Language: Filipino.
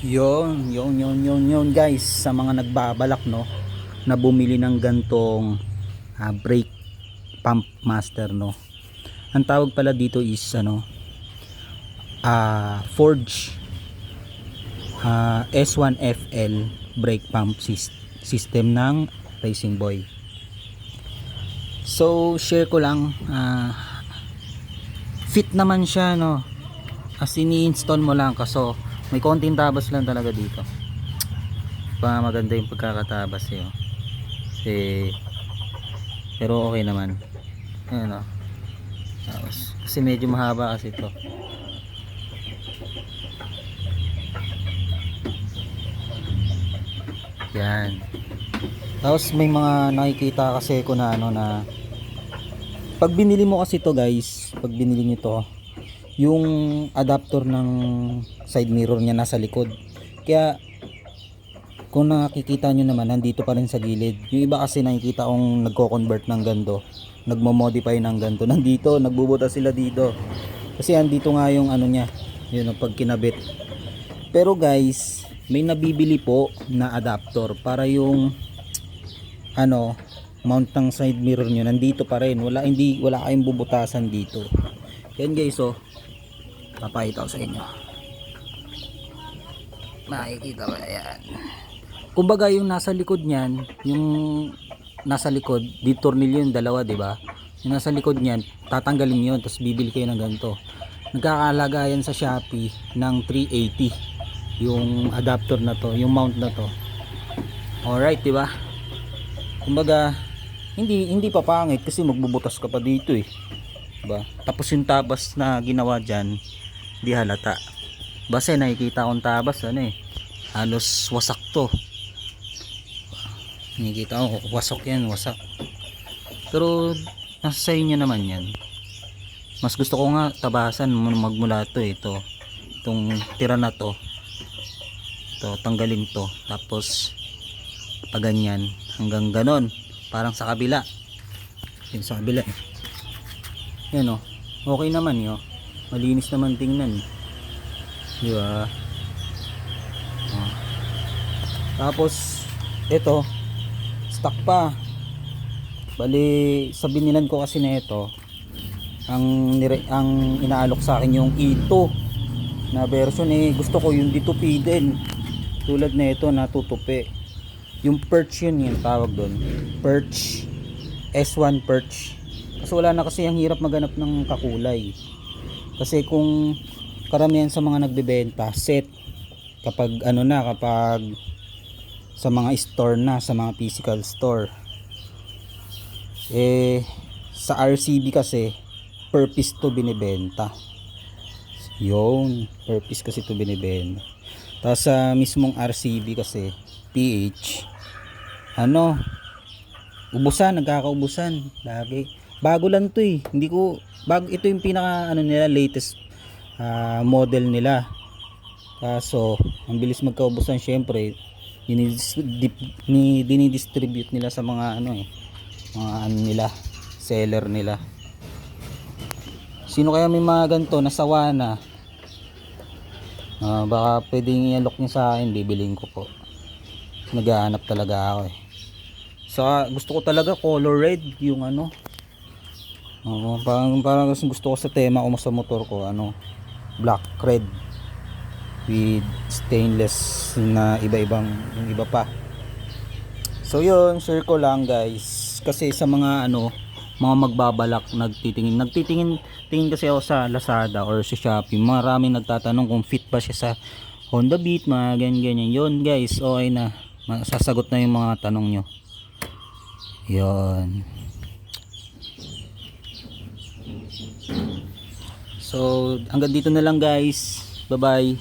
Yun guys, sa mga nagbabalak no na bumili ng gantong brake pump master no. Ang tawag pala dito is Forge S1FL brake pump system ng Racing Boy. So share ko lang, fit naman siya no, as ini-install mo lang, kaso may konting tabas lang talaga dito. Maganda yung pagkakatabas pero okay naman. Ayan o. Tapos, kasi medyo mahaba kasi ito. Yan. Tapos may mga nakikita kasi ko na na pag binili mo kasi to guys, pag binili nyo to, yung adapter ng side mirror niya nasa likod. Kaya kung nakikita nyo naman, nandito pa rin sa gilid. Yung iba kasi nakikita kong nagko-convert ng ganto, nagmo-modify ng ganto, nandito, nagbubuta sila dito. Kasi andito nga yung niya, yun pag kinabit. Pero guys, may nabibili po na adapter para yung mount ng side mirror nyo nandito pa rin. Wala kayong bubutasan dito. Yan guys, papakita ko sa inyo. Makikita ba yan? Kumbaga yung nasa likod niyan, yung nasa likod, di tornilyo yung dalawa, di ba? Yung nasa likod niyan, tatanggalin niyo, tapos bibili kayo ng ganito. Nagkakalaga yan sa Shopee ng 380 yung adapter na to, yung mount na to. Alright, di ba? Kumbaga hindi pa pangit kasi magbubutas ka pa dito diba? Tapos yung tabas na ginawa dyan, di halata. Basta nakikita kong tabas halos wasak to. Nakikita ko wasak yan, wasak. Pero nasa sa inyo naman yan. Mas gusto ko nga tabasan magmula to itong tira na to tanggalin to, tapos paganyan hanggang ganon, parang sa kabila. Yun sa kabila yan okay naman malinis naman tingnan, di ba? Tapos ito stock pa, bali sa binilan ko kasi na ito, ang inaalok sa akin yung E2 na version. Gusto ko yung ditupi din, tulad na ito na tutupi, yung perch, yun yung tawag doon, perch, S1 perch. Kasi wala na, kasi ang hirap maghanap ng kakulay. Kasi kung karamihan sa mga nagbebenta set, kapag kapag sa mga store na, sa mga physical store, sa RCB kasi per piece to binibenta. Yun, per piece kasi to binibenta. Tapos sa mismong RCB kasi PH, nagkakaubusan lagi. Bago lang to hindi ko bago, ito yung pinaka nila, latest model nila. Kaso ang bilis magkaubusan, syempre dinidistribute nila sa mga nila, seller nila. Sino kaya may mga ganito nasawa na, baka pwedeng i-alok nyo sa akin, bibiling ko po. Naghahanap talaga ako gusto ko talaga color red yung parang gusto ko sa tema ko sa motor ko, black red with stainless na iba-ibang, yung iba pa. So yun, share ko lang guys, kasi sa mga mga magbabalak, nagtitingin kasi ako sa Lazada or sa Shopee. Maraming nagtatanong kung fit ba siya sa Honda Beat, mga ganyan. Yun guys, okay na, sasagot na yung mga tanong nyo. Yun. So hanggang dito na lang guys, bye bye.